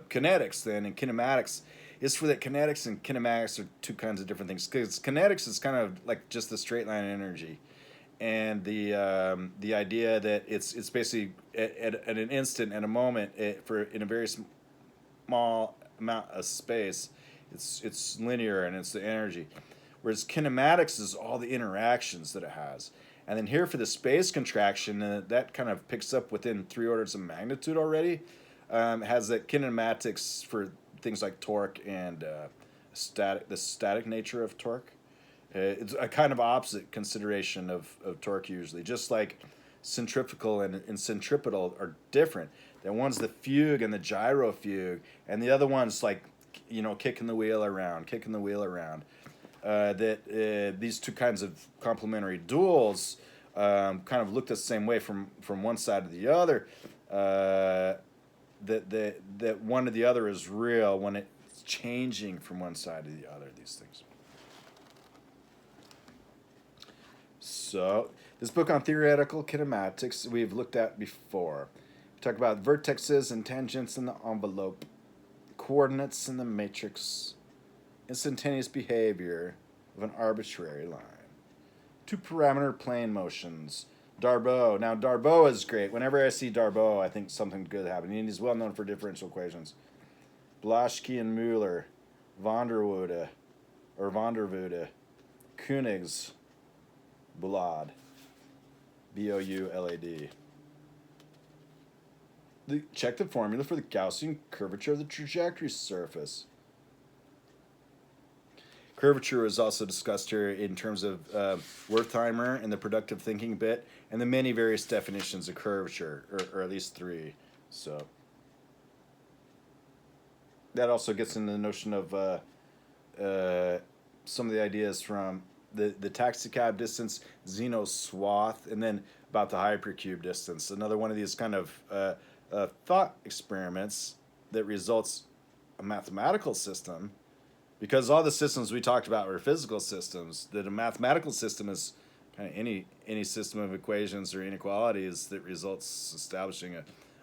kinetics then and kinematics is for that kinetics and kinematics are two kinds of different things, because kinetics is kind of like just the straight line energy, and the idea that it's basically at an instant, at a moment, in a very small amount of space, it's linear and it's the energy, whereas kinematics is all the interactions that it has. And then here for the space contraction, that kind of picks up within 3 orders of magnitude already. Has that kinematics for things like torque and the static nature of torque. It's a kind of opposite consideration of torque usually. Just like centrifugal and centripetal are different. That one's the fugue and the gyrofugue, and the other one's like, kicking the wheel around. That these two kinds of complementary duals kind of look the same way from one side to the other. That one to the other is real when it's changing from one side to the other. These things. So this book on theoretical kinematics we've looked at before. We talk about vertexes and tangents in the envelope, coordinates in the matrix, instantaneous behavior of an arbitrary line, 2-parameter plane motions, Darboux. Now, Darboux is great. Whenever I see Darboux, I think something good happened. And he's well known for differential equations. Blaschke and Müller, van der Woede, Koenigs, Boulad, Boulad. Check the formula for the Gaussian curvature of the trajectory surface. Curvature is also discussed here in terms of Wertheimer and the productive thinking bit, and the many various definitions of curvature, or at least 3. So that also gets into the notion of some of the ideas from the taxicab distance, Zeno's swath, and then about the hypercube distance. Another one of these kind of thought experiments that results a mathematical system, because all the systems we talked about were physical systems. That a mathematical system is kind of any system of equations or inequalities that results establishing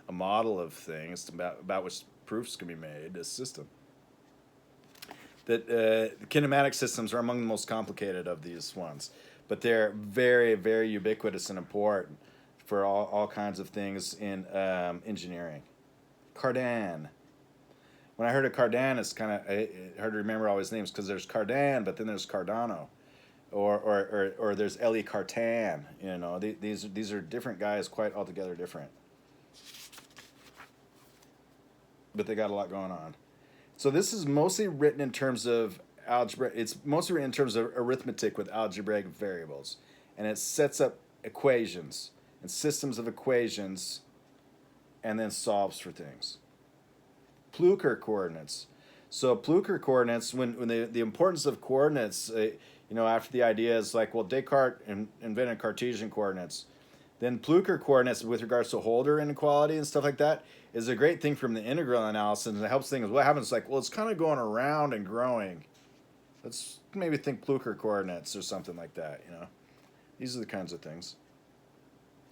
a model of things about which proofs can be made, a system. That kinematic systems are among the most complicated of these ones, but they're very, very ubiquitous and important for all kinds of things in engineering. Cardan. When I heard of Cardan, it's kind of hard to remember all his names, because there's Cardan, but then there's Cardano, or there's Elie Cartan. You know, these are different guys, quite altogether different, but they got a lot going on. So this is mostly written in terms of algebra. It's mostly written in terms of arithmetic with algebraic variables, and it sets up equations and systems of equations, and then solves for things. Pluecker coordinates. So Pluecker coordinates, when the importance of coordinates, after the idea is like, well, Descartes invented Cartesian coordinates. Then Pluecker coordinates with regards to Hoelder inequality and stuff like that is a great thing from the integral analysis, and it helps things. What happens, like, well, it's kind of going around and growing. Let's maybe think Pluecker coordinates or something like that, These are the kinds of things.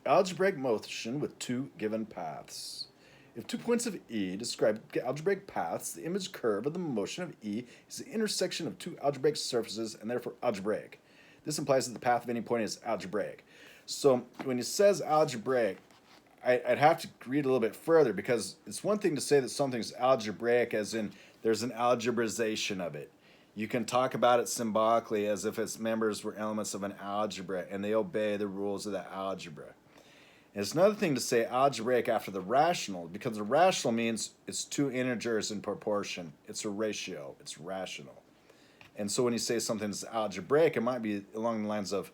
Algebraic motion with 2 given paths. If 2 points of E describe algebraic paths, the image curve of the motion of E is the intersection of 2 algebraic surfaces and therefore algebraic. This implies that the path of any point is algebraic. So when it says algebraic, I'd have to read a little bit further, because it's one thing to say that something's algebraic as in there's an algebrization of it. You can talk about it symbolically as if its members were elements of an algebra and they obey the rules of that algebra. And it's another thing to say algebraic after the rational, because the rational means it's 2 integers in proportion. It's a ratio. It's rational. And so when you say something's algebraic, it might be along the lines of,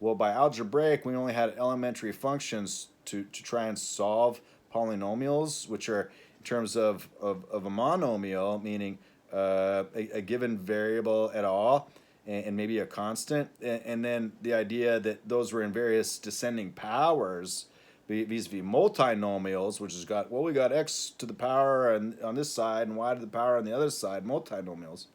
well, by algebraic, we only had elementary functions to try and solve polynomials, which are in terms of a monomial, meaning a given variable at all, and maybe a constant. And then the idea that those were in various descending powers, vis-a-vis multinomials, which has got, well, we got x to the power on this side and y to the power on the other side, multinomials.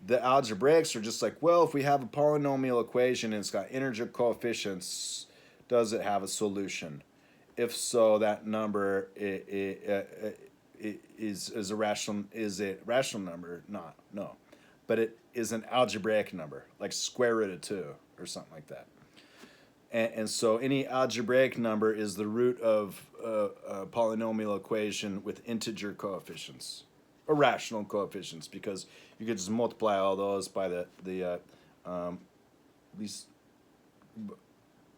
The algebraics are just like, well, if we have a polynomial equation and it's got integer coefficients, does it have a solution? If so, that number is a rational number? Not, no. But it is an algebraic number, like square root of 2 or something like that. And so any algebraic number is the root of a polynomial equation with integer coefficients, or rational coefficients, because you could just multiply all those by the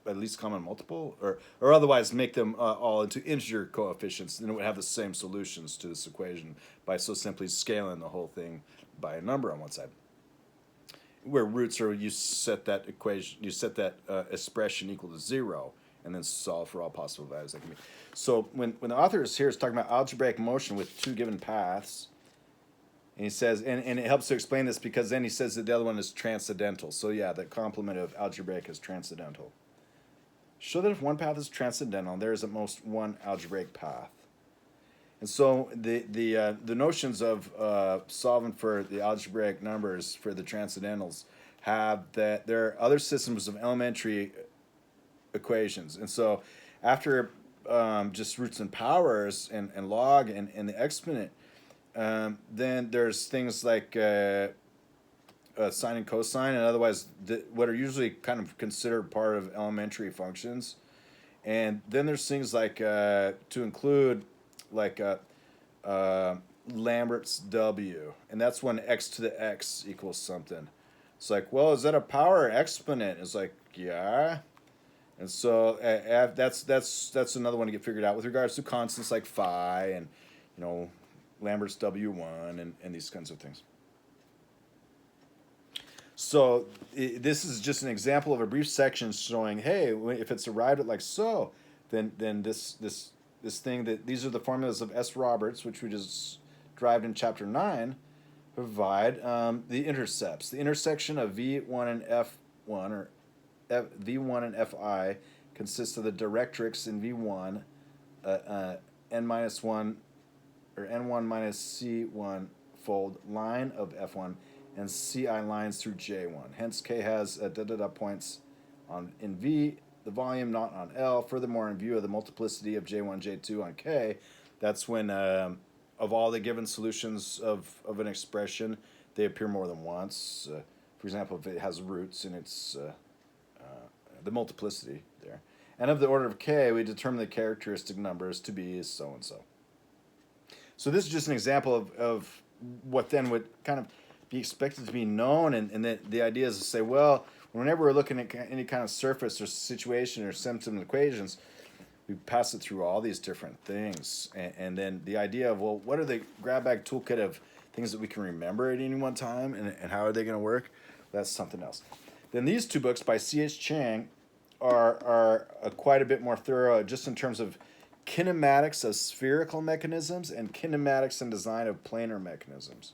least common multiple, or otherwise make them all into integer coefficients, and it would have the same solutions to this equation by so simply scaling the whole thing by a number on one side. Where roots are, you set that equation, you set that expression equal to 0, and then solve for all possible values that can be. So when the author is here is talking about algebraic motion with 2 given paths, and he says, and it helps to explain this because then he says that the other one is transcendental. So yeah, the complement of algebraic is transcendental. Show that if one path is transcendental, there is at most one algebraic path. And so the notions of solving for the algebraic numbers for the transcendentals have that there are other systems of elementary equations. And so after just roots and powers and log and the exponent, then there's things like sine and cosine, and otherwise what are usually kind of considered part of elementary functions. And then there's things like to include like Lambert's W, and that's when x to the x equals something. It's like, well, is that a power or exponent? It's like, yeah. And so that's another one to get figured out with regards to constants like phi and Lambert's W1 and these kinds of things. So this is just an example of a brief section showing, hey, if it's arrived at like so, then this thing that these are the formulas of S. Roberts, which we just derived in chapter 9, provide the intercepts. The intersection of V1 and F1 or V1 and Fi consists of the directrix in V1, n minus 1 or n1 minus c1 fold line of F1 and ci lines through J1. Hence, K has points in V, the volume not on L. Furthermore, in view of the multiplicity of J1, J2 on K, that's when of all the given solutions of an expression, they appear more than once. For example, if it has roots in its the multiplicity there. And of the order of K, we determine the characteristic numbers to be so and so. So this is just an example of what then would kind of be expected to be known, and the idea is to say, well, whenever we're looking at any kind of surface or situation or symptom equations, we pass it through all these different things, and then the idea of, well, what are the grab bag toolkit of things that we can remember at any one time, and how are they going to work? That's something else. Then these two books by C.H. Chang are quite a bit more thorough, just in terms of kinematics of spherical mechanisms and kinematics and design of planar mechanisms.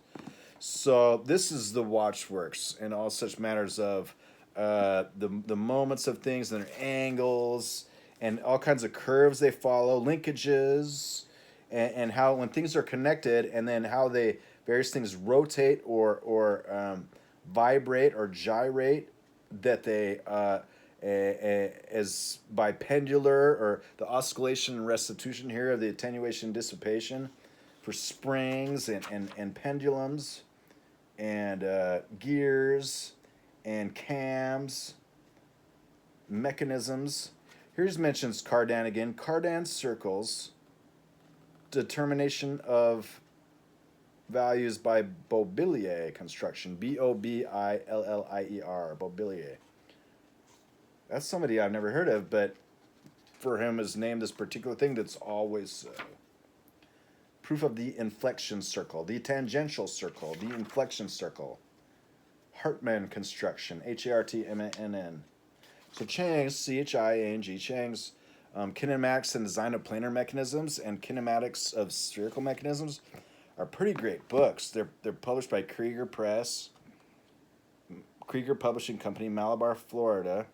So this is the watchworks and all such matters of the moments of things and their angles and all kinds of curves they follow, linkages, and how when things are connected, and then how they various things rotate or vibrate or gyrate, that they as by pendular, or the oscillation and restitution here of the attenuation and dissipation for springs and pendulums and gears and cams, mechanisms. Here's mentions Cardan again. Cardan circles, determination of values by Bobillier construction. Bobillier, Bobillier. That's somebody I've never heard of, but for him has named this particular thing that's always so. Proof of the inflection circle, the tangential circle, the inflection circle. Hartmann construction, Hartmann. So Chang's, C-H-I-A-N-G, Chang's kinematics and design of planar mechanisms and kinematics of spherical mechanisms are pretty great books. They're published by Krieger Press, Krieger Publishing Company, Malabar, Florida.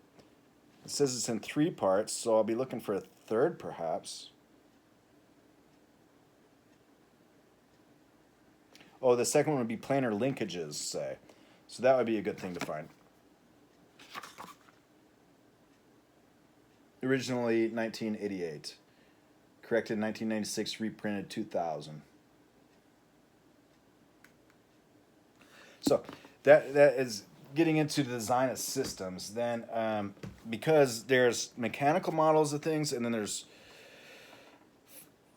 It says it's in 3 parts, so I'll be looking for a third, perhaps. Oh, the second one would be planar linkages, say. So that would be a good thing to find. Originally 1988. Corrected 1996, reprinted 2000. So that is getting into the design of systems. Then because there's mechanical models of things, and then there's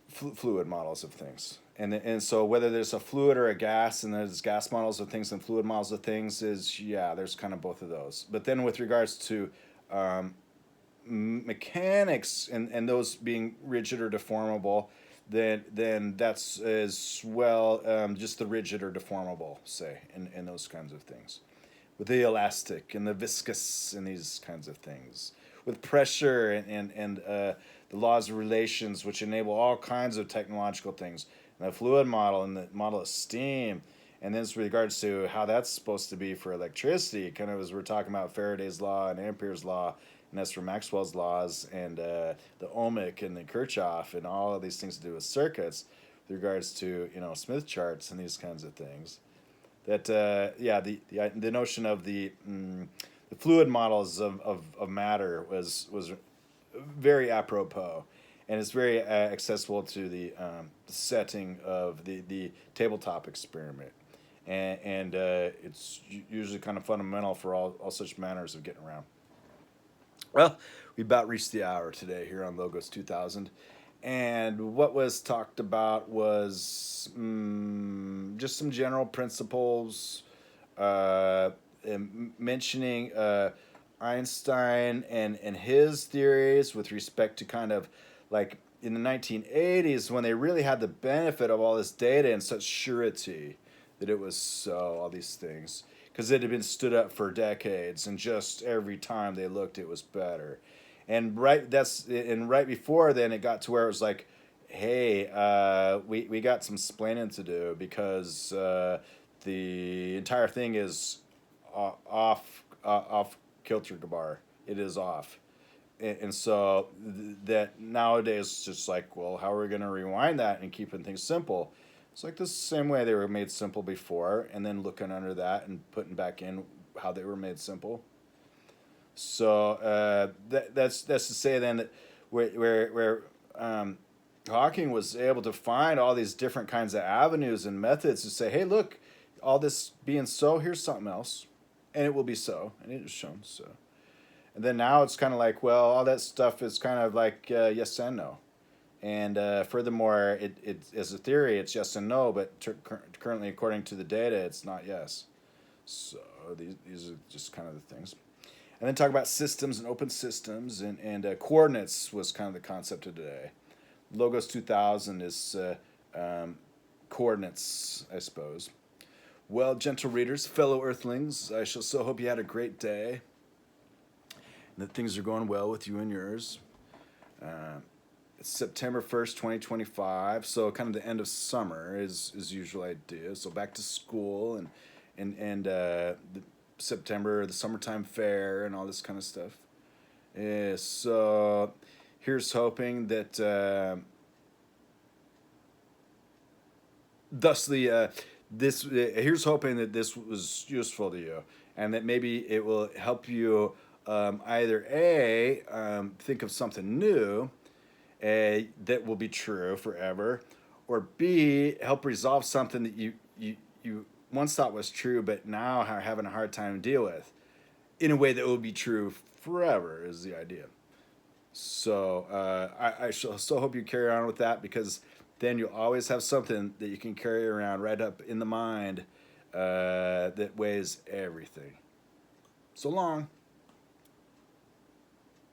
fluid models of things. And so whether there's a fluid or a gas, and there's gas models of things and fluid models of things, there's kind of both of those. But then with regards to mechanics and those being rigid or deformable, then that's as well just the rigid or deformable, say, in those kinds of things. With the elastic and the viscous and these kinds of things. With pressure and the laws of relations, which enable all kinds of technological things. And the fluid model and the model of steam. And then with regards to how that's supposed to be for electricity, kind of as we're talking about Faraday's law and Ampere's law, and that's for Maxwell's laws, and the ohmic and the Kirchhoff, and all of these things to do with circuits, with regards to Smith charts and these kinds of things. That the notion of the fluid models of matter was very apropos, and it's very accessible to the setting of the tabletop experiment, and it's usually kind of fundamental for all such manners of getting around. Well, we about reached the hour today here on Logos 2000, and what was talked about was just some general principles, mentioning Einstein and his theories with respect to kind of like in the 1980s, when they really had the benefit of all this data and such surety that it was so, all these things. because it had been stood up for decades, and just every time they looked, it was better. And right before then, it got to where it was like, hey, we got some splaining to do, because the entire thing is off kilter gabar. It is off. And so that nowadays it's just like, well, how are we going to rewind that and keeping things simple? It's like the same way they were made simple before, and then looking under that and putting back in how they were made simple. So that's to say then that where Hawking was able to find all these different kinds of avenues and methods to say, hey, look, all this being so, here's something else, and it will be so, and it is shown so. And then now it's kind of like, well, all that stuff is kind of like yes and no. And furthermore, it as a theory, it's yes and no, but currently, according to the data, it's not yes. So these are just kind of the things. And then talk about systems and open systems, and coordinates was kind of the concept of today. Logos 2000 is coordinates, I suppose. Well, gentle readers, fellow earthlings, I shall so hope you had a great day, and that things are going well with you and yours. It's September 1st, 2025, so kind of the end of summer is usual idea. So back to school and September, the summertime fair, and all this kind of stuff. So here's hoping that here's hoping that this was useful to you, and that maybe it will help you either think of something new that will be true forever, or B, help resolve something that you once thought was true but now are having a hard time to deal with in a way that will be true forever, is the idea. So I shall so hope you carry on with that, because then you'll always have something that you can carry around right up in the mind that weighs everything. So long.